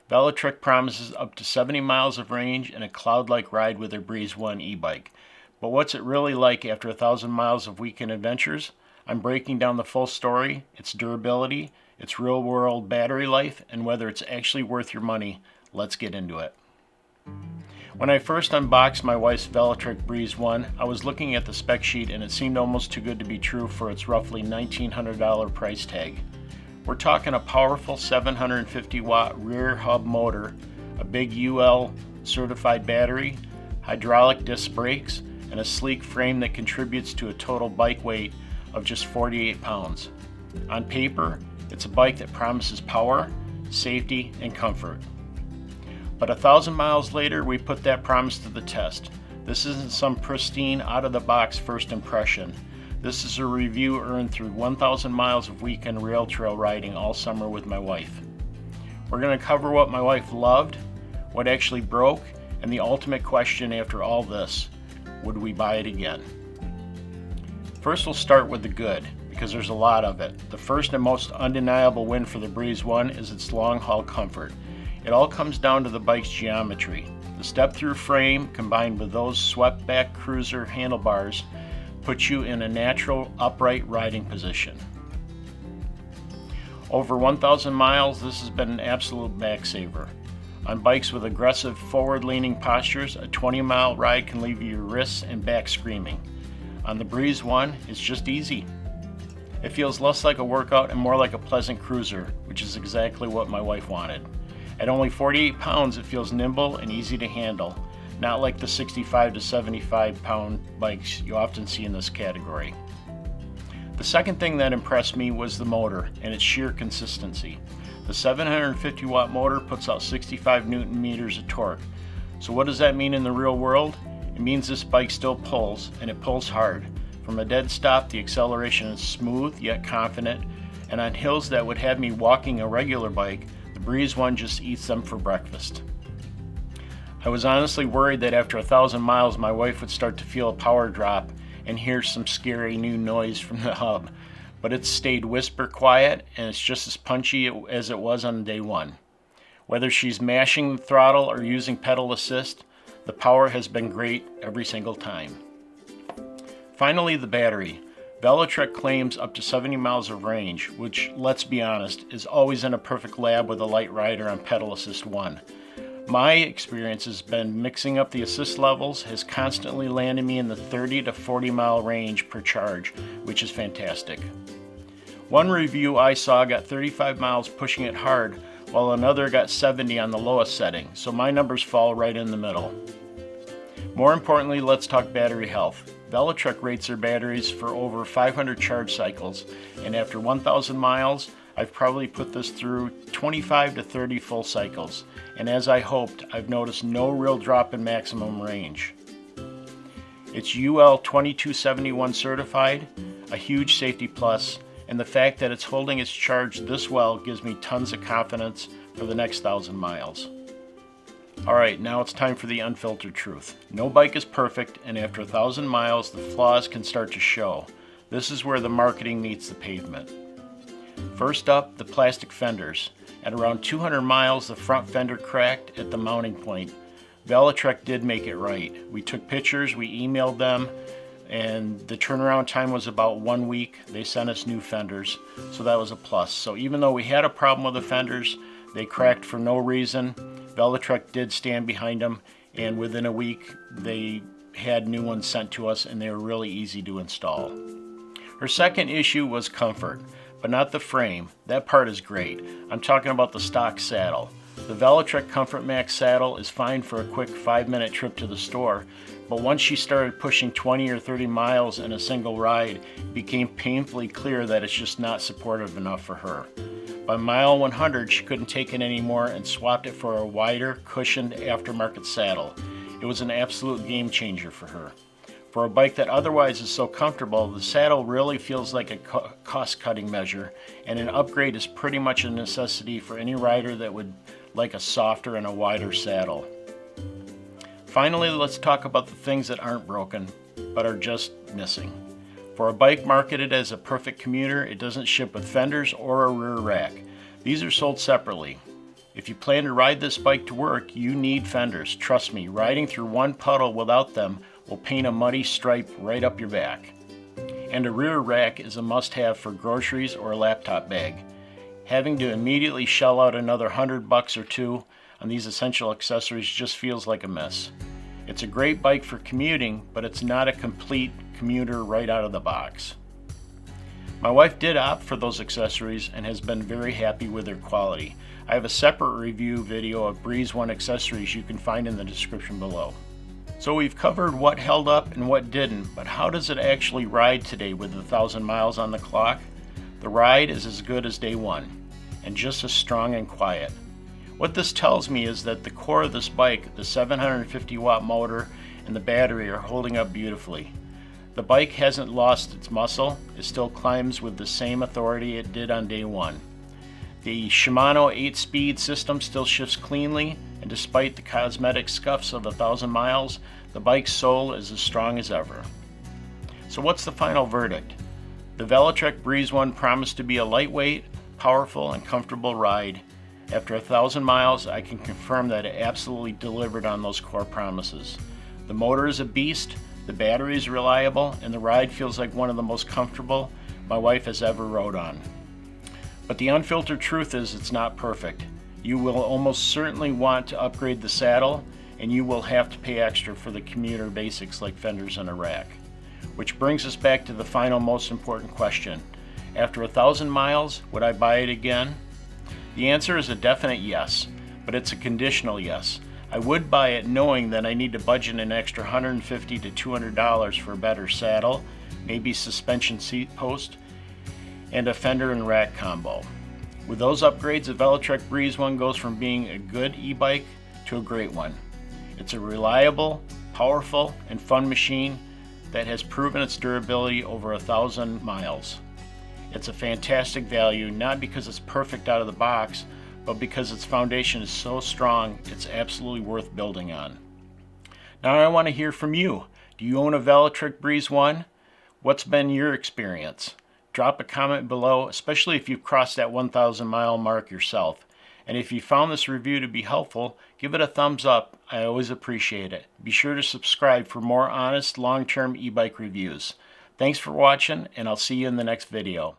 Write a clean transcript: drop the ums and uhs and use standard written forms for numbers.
Velotric promises up to 70 miles of range and a cloud-like ride with their Breeze 1 e-bike. But what's it really like after 1,000 miles of weekend adventures? I'm breaking down the full story, its durability, its real-world battery life, and whether it's actually worth your money. Let's get into it. When I first unboxed my wife's Velotric Breeze 1, I was looking at the spec sheet and it seemed almost too good to be true for its roughly $1,900 price tag. We're talking a powerful 750 watt rear hub motor, a big UL certified battery, hydraulic disc brakes, and a sleek frame that contributes to a total bike weight of just 48 pounds. On paper, it's a bike that promises power, safety, and comfort. But 1,000 miles later, we put that promise to the test. This isn't some pristine, out-of-the-box first impression. This is a review earned through 1,000 miles of weekend rail trail riding all summer with my wife. We're going to cover what my wife loved, what actually broke, and the ultimate question after all this: would we buy it again? First, we'll start with the good, because there's a lot of it. The first and most undeniable win for the Breeze 1 is its long-haul comfort. It all comes down to the bike's geometry. The step-through frame combined with those swept-back cruiser handlebars puts you in a natural upright riding position. Over 1,000 miles, this has been an absolute back saver. On bikes with aggressive forward-leaning postures, a 20-mile ride can leave your wrists and back screaming. On the Breeze 1, it's just easy. It feels less like a workout and more like a pleasant cruiser, which is exactly what my wife wanted. At only 48 pounds, it feels nimble and easy to handle, not like the 65 to 75 pound bikes you often see in this category. The second thing that impressed me was the motor and its sheer consistency. The 750 watt motor puts out 65 newton meters of torque. So what does that mean in the real world? It means this bike still pulls, and it pulls hard. From a dead stop, the acceleration is smooth yet confident, and on hills that would have me walking a regular bike, the Breeze 1 just eats them for breakfast. I was honestly worried that after 1,000 miles my wife would start to feel a power drop and hear some scary new noise from the hub, but it's stayed whisper quiet and it's just as punchy as it was on day one. Whether she's mashing the throttle or using pedal assist, the power has been great every single time. Finally, the battery. Velotric claims up to 70 miles of range, which, let's be honest, is always in a perfect lab with a light rider on pedal assist 1. My experience has been mixing up the assist levels has constantly landed me in the 30 to 40 mile range per charge, which is fantastic. One review I saw got 35 miles pushing it hard, while another got 70 on the lowest setting, so my numbers fall right in the middle. More importantly, let's talk battery health. Velotric rates their batteries for over 500 charge cycles, and after 1,000 miles, I've probably put this through 25 to 30 full cycles, and as I hoped, I've noticed no real drop in maximum range. It's UL 2271 certified, a huge safety plus, and the fact that it's holding its charge this well gives me tons of confidence for the next 1,000 miles. Alright, now it's time for the unfiltered truth. No bike is perfect, and after 1,000 miles, the flaws can start to show. This is where the marketing meets the pavement. First up, the plastic fenders. At around 200 miles, the front fender cracked at the mounting point. Velotric did make it right. We took pictures, we emailed them, and the turnaround time was about 1 week. They sent us new fenders, so that was a plus. So even though we had a problem with the fenders, they cracked for no reason. Velotric did stand behind them, and within a week, they had new ones sent to us, and they were really easy to install. Her second issue was comfort, but not the frame. That part is great. I'm talking about the stock saddle. The Velotric Comfort Max saddle is fine for a quick 5-minute trip to the store, but once she started pushing 20 or 30 miles in a single ride, it became painfully clear that it's just not supportive enough for her. By mile 100, she couldn't take it anymore and swapped it for a wider, cushioned aftermarket saddle. It was an absolute game changer for her. For a bike that otherwise is so comfortable, the saddle really feels like a cost-cutting measure, and an upgrade is pretty much a necessity for any rider that would like a softer and a wider saddle. Finally, let's talk about the things that aren't broken, but are just missing. For a bike marketed as a perfect commuter, it doesn't ship with fenders or a rear rack. These are sold separately. If you plan to ride this bike to work, you need fenders. Trust me, riding through one puddle without them will paint a muddy stripe right up your back. And a rear rack is a must-have for groceries or a laptop bag. Having to immediately shell out another $100 or two on these essential accessories just feels like a mess. It's a great bike for commuting, but it's not a complete commuter right out of the box. My wife did opt for those accessories and has been very happy with their quality. I have a separate review video of Breeze 1 accessories you can find in the description below. So we've covered what held up and what didn't, but how does it actually ride today with 1,000 miles on the clock? The ride is as good as day one, and just as strong and quiet. What this tells me is that the core of this bike, the 750 watt motor and the battery, are holding up beautifully. The bike hasn't lost its muscle, it still climbs with the same authority it did on day one. The Shimano 8-speed system still shifts cleanly, and despite the cosmetic scuffs of 1,000 miles, the bike's soul is as strong as ever. So what's the final verdict? The Velotric Breeze 1 promised to be a lightweight, powerful, and comfortable ride. After 1,000 miles, I can confirm that it absolutely delivered on those core promises. The motor is a beast, the battery is reliable, and the ride feels like one of the most comfortable my wife has ever rode on. But the unfiltered truth is it's not perfect. You will almost certainly want to upgrade the saddle, and you will have to pay extra for the commuter basics like fenders and a rack. Which brings us back to the final most important question. After 1,000 miles, would I buy it again? The answer is a definite yes, but it's a conditional yes. I would buy it knowing that I need to budget an extra $150 to $200 for a better saddle, maybe suspension seat post, and a fender and rack combo. With those upgrades, the Velotric Breeze 1 goes from being a good e-bike to a great one. It's a reliable, powerful, and fun machine that has proven its durability over 1,000 miles. It's a fantastic value, not because it's perfect out of the box, but because its foundation is so strong, it's absolutely worth building on. Now I want to hear from you. Do you own a Velotric Breeze 1? What's been your experience? Drop a comment below, especially if you've crossed that 1,000 mile mark yourself. And if you found this review to be helpful, give it a thumbs up. I always appreciate it. Be sure to subscribe for more honest, long-term e-bike reviews. Thanks for watching, and I'll see you in the next video.